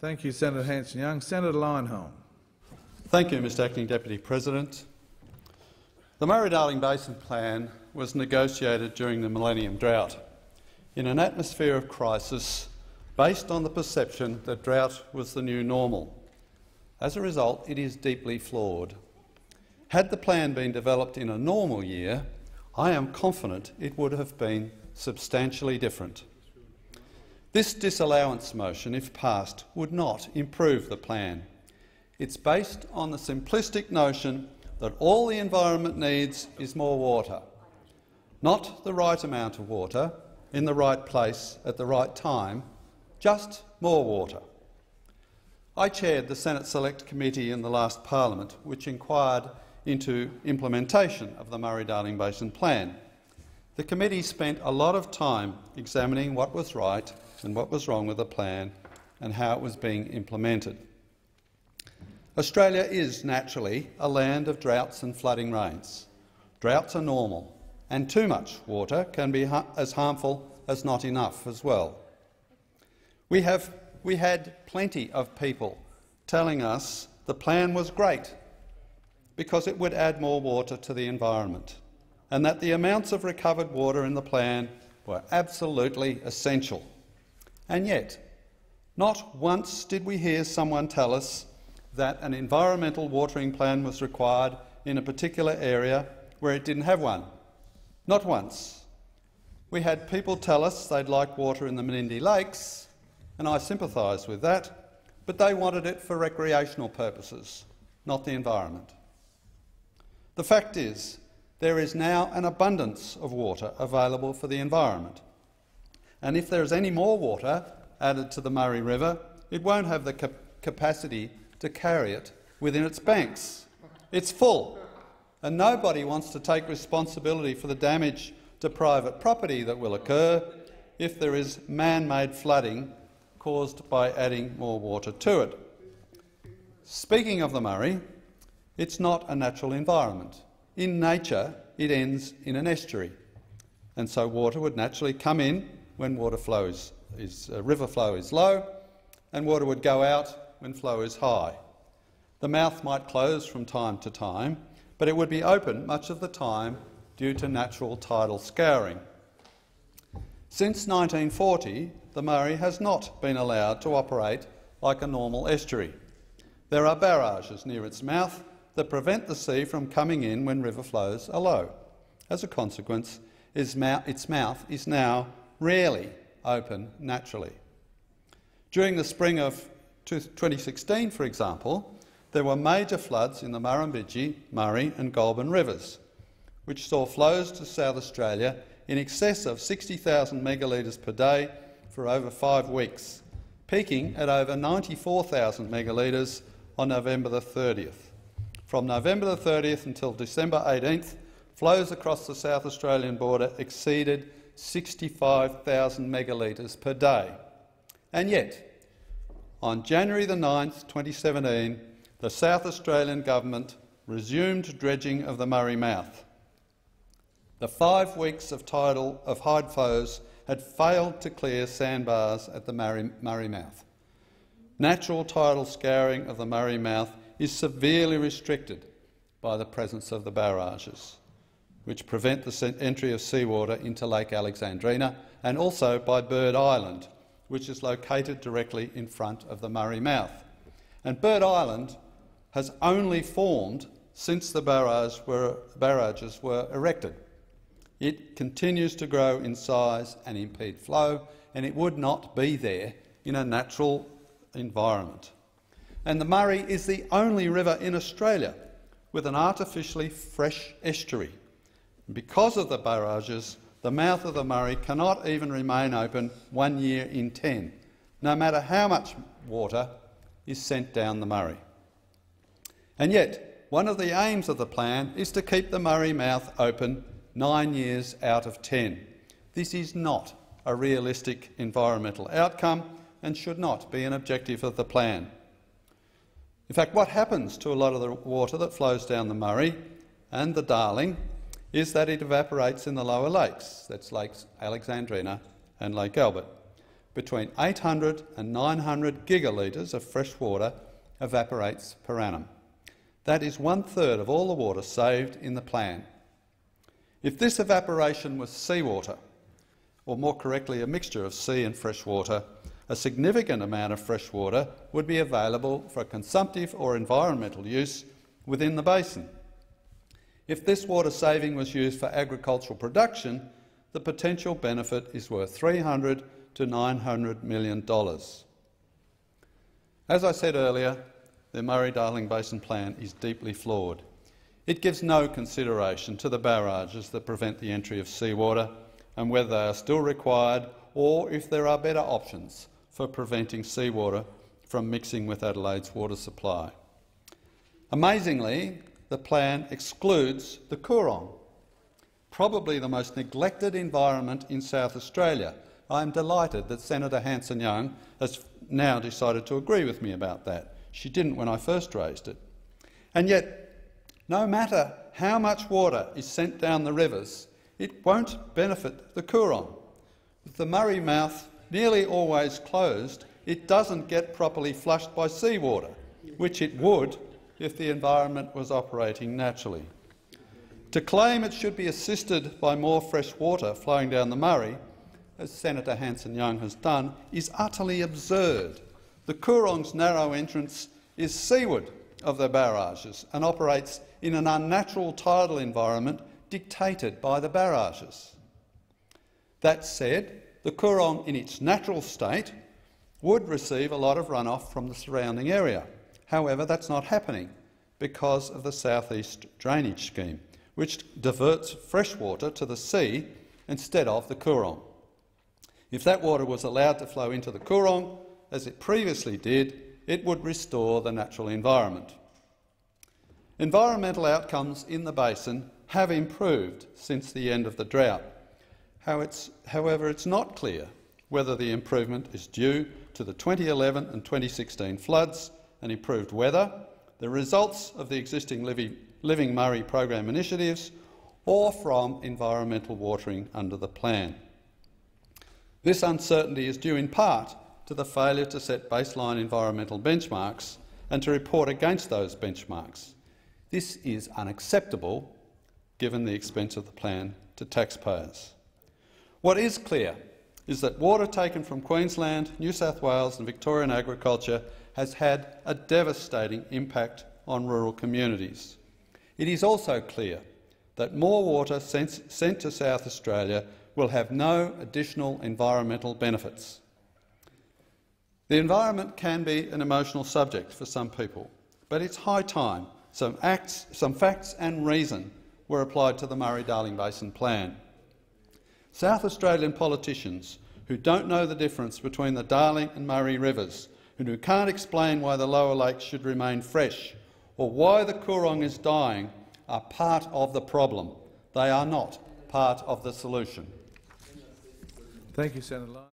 Thank you, Senator Hanson-Young. Senator Leyonhjelm. Thank you, Mr Acting Deputy President. The Murray-Darling Basin Plan was negotiated during the Millennium Drought in an atmosphere of crisis based on the perception that drought was the new normal. As a result, it is deeply flawed. Had the plan been developed in a normal year, I am confident it would have been substantially different. This disallowance motion, if passed, would not improve the plan. It's based on the simplistic notion that all the environment needs is more water, not the right amount of water, in the right place at the right time, just more water. I chaired the Senate Select Committee in the last Parliament, which inquired into implementation of the Murray-Darling Basin Plan. The committee spent a lot of time examining what was right and what was wrong with the plan and how it was being implemented. Australia is naturally a land of droughts and flooding rains. Droughts are normal, and too much water can be as harmful as not enough as well. We had plenty of people telling us the plan was great because it would add more water to the environment, and that the amounts of recovered water in the plan were absolutely essential. And yet, not once did we hear someone tell us that an environmental watering plan was required in a particular area where it didn't have one. Not once. We had people tell us they'd like water in the Menindee Lakes, and I sympathise with that, but they wanted it for recreational purposes, not the environment. The fact is, there is now an abundance of water available for the environment, and if there is any more water added to the Murray River, it won't have the capacity to carry it within its banks. It's full, and nobody wants to take responsibility for the damage to private property that will occur if there is man-made flooding caused by adding more water to it. Speaking of the Murray, it's not a natural environment. In nature, it ends in an estuary, and so water would naturally come in when river flow is low, and water would go out when flow is high. The mouth might close from time to time, but it would be open much of the time due to natural tidal scouring. Since 1940, the Murray has not been allowed to operate like a normal estuary. There are barrages near its mouth that prevent the sea from coming in when river flows are low. As a consequence, its mouth is now rarely open naturally. During the spring of 2016, for example, there were major floods in the Murrumbidgee, Murray and Goulburn rivers, which saw flows to South Australia in excess of 60,000 megalitres per day for over 5 weeks, peaking at over 94,000 megalitres on November the 30th. From November the 30th until December 18th, flows across the South Australian border exceeded 65,000 megalitres per day. And yet, on January the 9th, 2017, the South Australian government resumed dredging of the Murray mouth. The 5 weeks of high flows had failed to clear sandbars at the Murray mouth. Natural tidal scouring of the Murray mouth is severely restricted by the presence of the barrages, which prevent the entry of seawater into Lake Alexandrina, and also by Bird Island, which is located directly in front of the Murray mouth. And Bird Island has only formed since the barrages were erected. It continues to grow in size and impede flow, and it would not be there in a natural environment. And the Murray is the only river in Australia with an artificially fresh estuary. Because of the barrages, the mouth of the Murray cannot even remain open 1 year in 10, no matter how much water is sent down the Murray. And yet, one of the aims of the plan is to keep the Murray mouth open 9 years out of 10. This is not a realistic environmental outcome and should not be an objective of the plan. In fact, what happens to a lot of the water that flows down the Murray and the Darling is that it evaporates in the lower lakes. That's Lakes Alexandrina and Lake Albert. between 800 and 900 gigalitres of fresh water evaporates per annum. That is 1/3 of all the water saved in the plan. If this evaporation was seawater, or more correctly a mixture of sea and fresh water, a significant amount of fresh water would be available for consumptive or environmental use within the basin. If this water saving was used for agricultural production, the potential benefit is worth $300 to $900 million. As I said earlier, the Murray-Darling Basin Plan is deeply flawed. It gives no consideration to the barrages that prevent the entry of seawater and whether they are still required or if there are better options for preventing seawater from mixing with Adelaide's water supply. Amazingly, the plan excludes the Coorong, probably the most neglected environment in South Australia. I am delighted that Senator Hanson-Young has now decided to agree with me about that. She didn't when I first raised it. And yet, no matter how much water is sent down the rivers, it won't benefit the Coorong. With the Murray mouth nearly always closed, it doesn't get properly flushed by seawater, which it would if the environment was operating naturally. To claim it should be assisted by more fresh water flowing down the Murray, as Senator Hanson-Young has done, is utterly absurd. The Coorong's narrow entrance is seaward of the barrages and operates in an unnatural tidal environment dictated by the barrages. That said, the Coorong in its natural state would receive a lot of runoff from the surrounding area. However, that's not happening because of the southeast drainage scheme, which diverts fresh water to the sea instead of the Coorong. If that water was allowed to flow into the Coorong, as it previously did, it would restore the natural environment. Environmental outcomes in the basin have improved since the end of the drought. However, it's not clear whether the improvement is due to the 2011 and 2016 floods and improved weather, the results of the existing Living Murray program initiatives, or from environmental watering under the plan. This uncertainty is due in part to the failure to set baseline environmental benchmarks and to report against those benchmarks. This is unacceptable given the expense of the plan to taxpayers. What is clear is that water taken from Queensland, New South Wales and Victorian agriculture has had a devastating impact on rural communities. It is also clear that more water sent to South Australia will have no additional environmental benefits. The environment can be an emotional subject for some people, but it's high time some facts and reason were applied to the Murray-Darling Basin Plan. South Australian politicians who don't know the difference between the Darling and Murray rivers, and who can't explain why the lower lakes should remain fresh or why the Coorong is dying, are part of the problem. They are not part of the solution. Thank you, Senator Lyon.